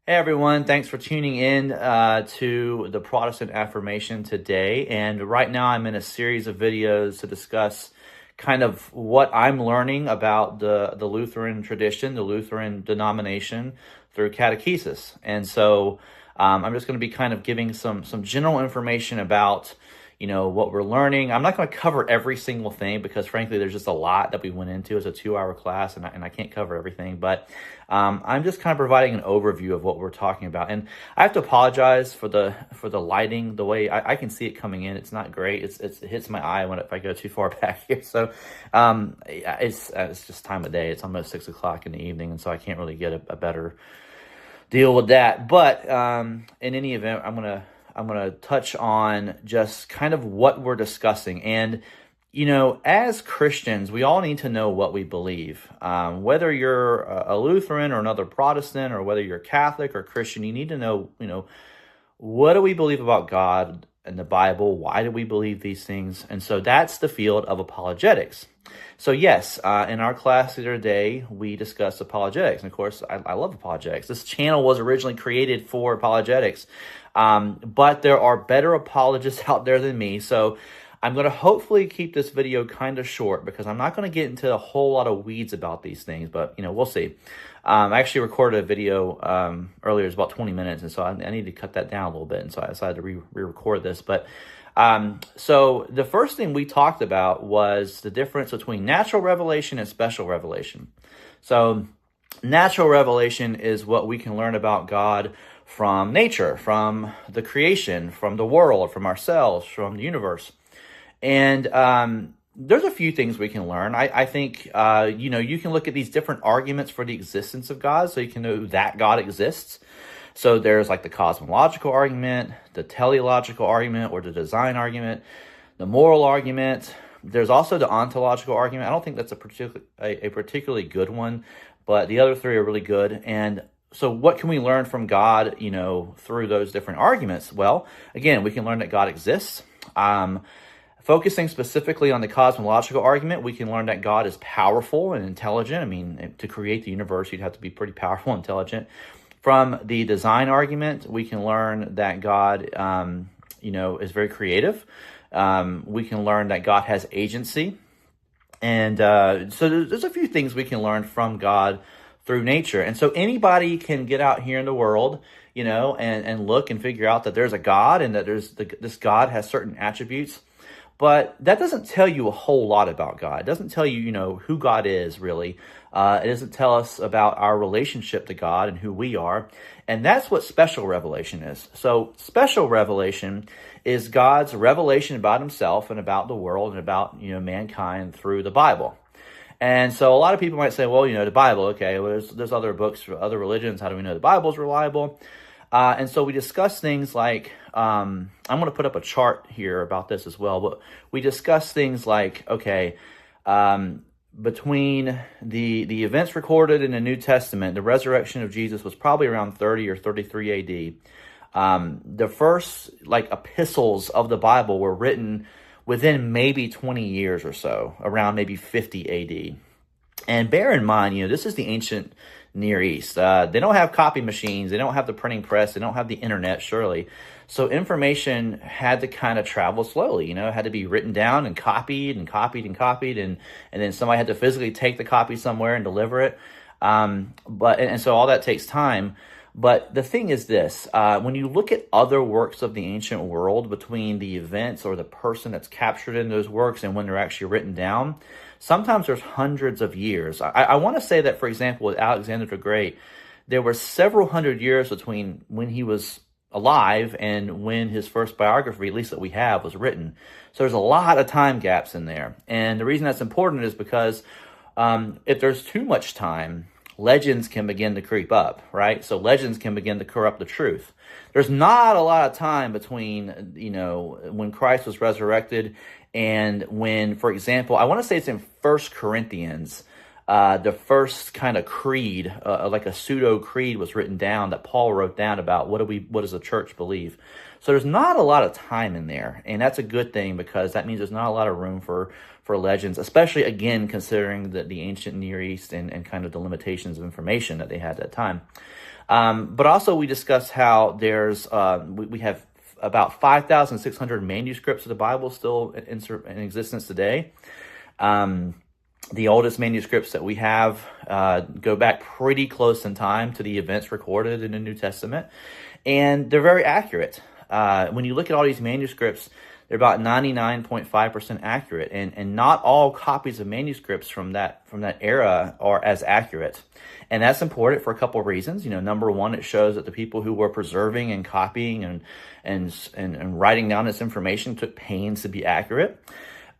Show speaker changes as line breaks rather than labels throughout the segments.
Hey everyone, thanks for tuning in to the Protestant Affirmation today. And right now I'm in a series of videos to discuss kind of what I'm learning about the Lutheran tradition, the Lutheran denomination through catechesis. And so I'm just going to be kind of giving some general information about what we're learning. I'm not going to cover every single thing because frankly, there's just a lot that we went into. It's a 2-hour class and I can't cover everything, but I'm just kind of providing an overview of what we're talking about. And I have to apologize for the lighting, the way I can see it coming in. It's not great. It hits my eye if I go too far back here. So it's just time of day. It's almost 6 o'clock in the evening, and so I can't really get a better deal with that. But in any event, I'm gonna touch on just kind of what we're discussing. And as Christians, we all need to know what we believe. Whether you're a Lutheran or another Protestant, or whether you're Catholic or Christian, you need to know, what do we believe about God and the Bible? Why do we believe these things? And so that's the field of apologetics. So yes, in our class today, we discussed apologetics. And of course, I love apologetics. This channel was originally created for apologetics, but there are better apologists out there than me. So I'm going to hopefully keep this video kind of short because I'm not going to get into a whole lot of weeds about these things, but we'll see. I actually recorded a video earlier. It's about 20 minutes, and so I need to cut that down a little bit, and so I decided to re-record this. But so the first thing we talked about was the difference between natural revelation and special revelation. So natural revelation is what we can learn about God from nature, from the creation, from the world, from ourselves, from the universe. And there's a few things we can learn. I think, you can look at these different arguments for the existence of God, so you can know that God exists. So there's like the cosmological argument, the teleological argument, or the design argument, the moral argument. There's also the ontological argument. I don't think that's a particularly good one, but the other three are really good. And so what can we learn from God, through those different arguments? Well, again, we can learn that God exists. Focusing specifically on the cosmological argument, we can learn that God is powerful and intelligent. I mean, to create the universe, you'd have to be pretty powerful and intelligent. From the design argument, we can learn that God, is very creative. We can learn that God has agency. And so there's a few things we can learn from God through nature. And so anybody can get out here in the world, and look and figure out that there's a God and that this God has certain attributes. But that doesn't tell you a whole lot about God. It doesn't tell you, who God is, really. It doesn't tell us about our relationship to God and who we are. And that's what special revelation is. So special revelation is God's revelation about himself and about the world and about, mankind through the Bible. And so a lot of people might say, well, the Bible, okay, well, there's other books for other religions. How do we know the Bible is reliable? And so we discuss things like, I'm going to put up a chart here about this as well, but we discuss things like, okay, between the events recorded in the New Testament, the resurrection of Jesus was probably around 30 or 33 AD. The first epistles of the Bible were written within maybe 20 years or so, around maybe 50 AD. And bear in mind, this is the ancient Near East. They don't have copy machines. They don't have the printing press. They don't have the internet, surely. So information had to kind of travel slowly, it had to be written down and copied and copied and copied. And then somebody had to physically take the copy somewhere and deliver it. And so all that takes time. But the thing is this, when you look at other works of the ancient world, between the events or the person that's captured in those works and when they're actually written down, sometimes there's hundreds of years. I want to say that, for example, with Alexander the Great, there were several hundred years between when he was alive and when his first biography, at least that we have, was written. So there's a lot of time gaps in there. And the reason that's important is because if there's too much time, legends can begin to creep up, right? So legends can begin to corrupt the truth. There's not a lot of time between, when Christ was resurrected and when, for example, I want to say it's in 1 Corinthians, the first kind of creed, like a pseudo creed, was written down that Paul wrote down about what does the church believe. So there's not a lot of time in there, and that's a good thing because that means there's not a lot of room for legends, especially again considering the ancient Near East and kind of the limitations of information that they had at that time. But also we discussed how there's we have about 5,600 manuscripts of the Bible still in existence today. The oldest manuscripts that we have go back pretty close in time to the events recorded in the New Testament, and they're very accurate. When you look at all these manuscripts, they're about 99.5% accurate, and not all copies of manuscripts from that era are as accurate. And that's important for a couple of reasons. Number one, it shows that the people who were preserving and copying and writing down this information took pains to be accurate.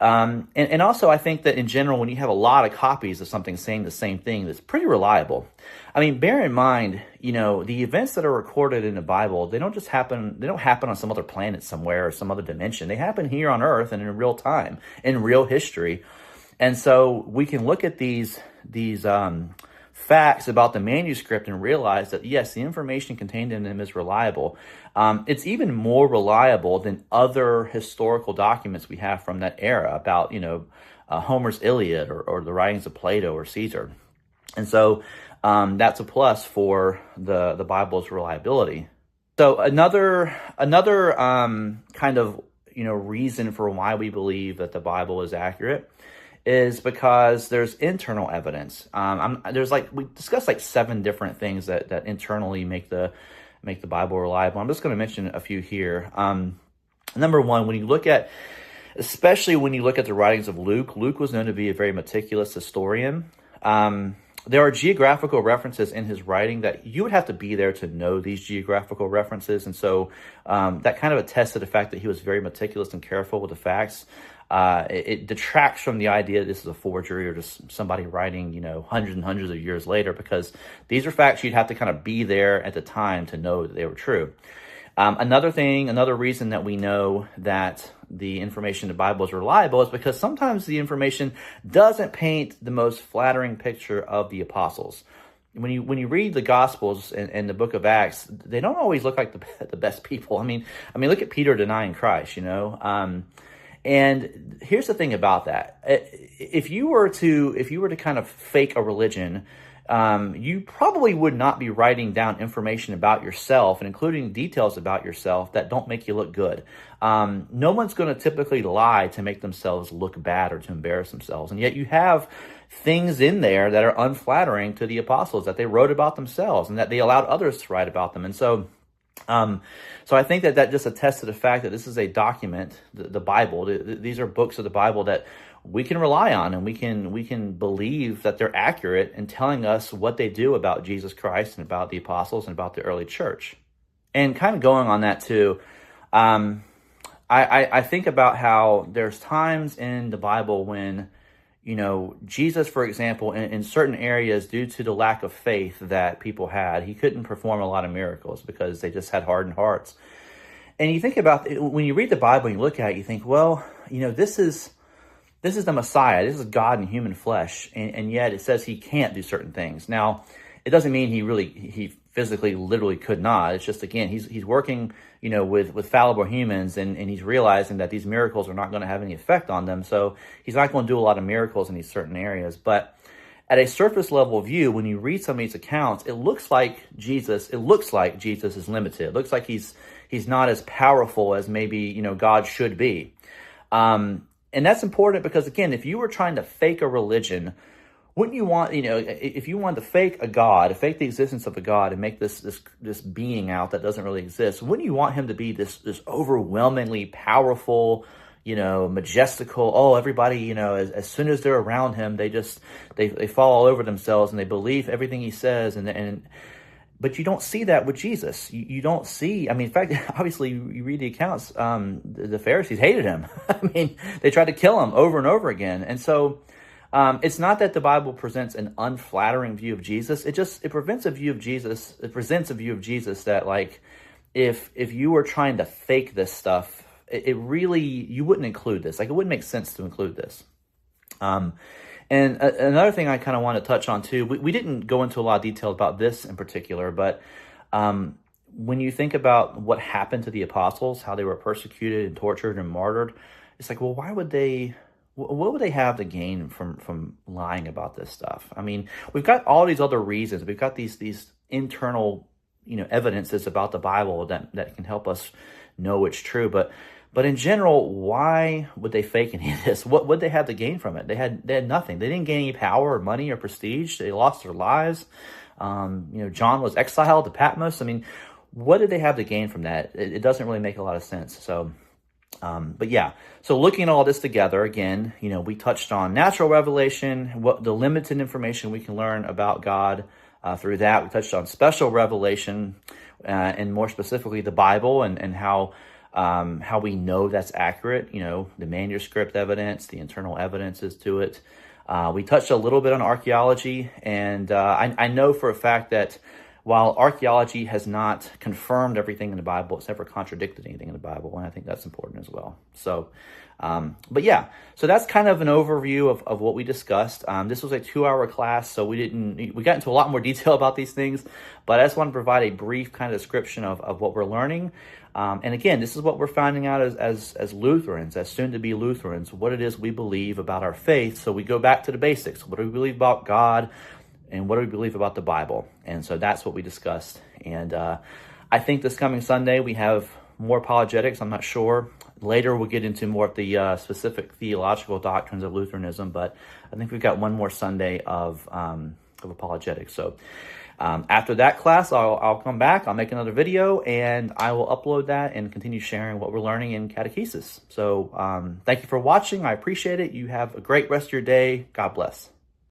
And also, I think that in general, when you have a lot of copies of something saying the same thing, that's pretty reliable. I mean, bear in mind, the events that are recorded in the Bible, they don't happen on some other planet somewhere or some other dimension. They happen here on Earth and in real time, in real history. And so we can look at these facts about the manuscript and realize that, yes, the information contained in them is reliable. It's even more reliable than other historical documents we have from that era about, Homer's Iliad or the writings of Plato or Caesar. And so that's a plus for the Bible's reliability. So another kind of, reason for why we believe that the Bible is accurate is because there's internal evidence. We discussed 7 different things that internally make the Bible reliable. I'm just going to mention a few here. Number one, especially when you look at the writings of Luke was known to be a very meticulous historian. There are geographical references in his writing that you would have to be there to know these geographical references. And so that kind of attests to the fact that he was very meticulous and careful with the facts. It detracts from the idea that this is a forgery or just somebody writing, hundreds and hundreds of years later, because these are facts you'd have to kind of be there at the time to know that they were true. Another reason that we know that the information in the Bible is reliable is because sometimes the information doesn't paint the most flattering picture of the apostles. When you read the Gospels and the book of Acts, they don't always look like the best people. I mean, look at Peter denying Christ, And here's the thing about that. If you were to kind of fake a religion, you probably would not be writing down information about yourself and including details about yourself that don't make you look good. No one's going to typically lie to make themselves look bad or to embarrass themselves. And yet you have things in there that are unflattering to the apostles that they wrote about themselves and that they allowed others to write about them. And so I think that just attests to the fact that this is a document, the Bible. These are books of the Bible that we can rely on, and we can believe that they're accurate in telling us what they do about Jesus Christ and about the apostles and about the early church. And kind of going on that too, I think about how there's times in the Bible when, Jesus, for example, in certain areas, due to the lack of faith that people had, he couldn't perform a lot of miracles because they just had hardened hearts. And you think about, when you read the Bible and you look at it, you think, well, this is the Messiah. This is God in human flesh. And yet it says he can't do certain things. Now, it doesn't mean he physically, literally could not. It's just, again, he's working, with fallible humans, and he's realizing that these miracles are not going to have any effect on them. So he's not going to do a lot of miracles in these certain areas. But at a surface level view, when you read some of these accounts, it looks like Jesus is limited. It looks like he's not as powerful as maybe, God should be. And that's important because, again, if you were trying to fake a religion, wouldn't you want, if you wanted to fake a God, fake the existence of a God and make this being out that doesn't really exist, wouldn't you want him to be this overwhelmingly powerful, majestical, everybody, as soon as they're around him, they fall all over themselves and they believe everything he says. But you don't see that with Jesus. You don't see, in fact, obviously you read the accounts, the Pharisees hated him. They tried to kill him over and over again. And so it's not that the Bible presents an unflattering view of Jesus. It presents a view of Jesus that, if you were trying to fake this stuff, it really, you wouldn't include this. It wouldn't make sense to include this. And And another thing I kind of want to touch on too, we didn't go into a lot of detail about this in particular, but when you think about what happened to the apostles, how they were persecuted and tortured and martyred, it's like, well, what would they have to gain from lying about this stuff? I mean, we've got all these other reasons. We've got these internal, evidences about the Bible that can help us know it's true. But in general, why would they fake any of this? What would they have to gain from it? They had nothing. They didn't gain any power or money or prestige. They lost their lives. John was exiled to Patmos. I mean, what did they have to gain from that? It doesn't really make a lot of sense. So, but yeah. So looking at all this together, again, we touched on natural revelation, what the limited information we can learn about God through that. We touched on special revelation, and more specifically the Bible and how we know that's accurate, the manuscript evidence, the internal evidences to it. We touched a little bit on archaeology, and I know for a fact that while archaeology has not confirmed everything in the Bible, it's never contradicted anything in the Bible, and I think that's important as well. So, but yeah, so that's kind of an overview of what we discussed. This was a 2-hour class, so we got into a lot more detail about these things, but I just want to provide a brief kind of description of what we're learning. And again, this is what we're finding out as Lutherans, as soon-to-be Lutherans, what it is we believe about our faith. So we go back to the basics. What do we believe about God? And what do we believe about the Bible? And so that's what we discussed. And I think this coming Sunday, we have more apologetics. I'm not sure. Later, we'll get into more of the specific theological doctrines of Lutheranism. But I think we've got one more Sunday of apologetics. So after that class, I'll come back. I'll make another video, and I will upload that and continue sharing what we're learning in catechesis. So thank you for watching. I appreciate it. You have a great rest of your day. God bless.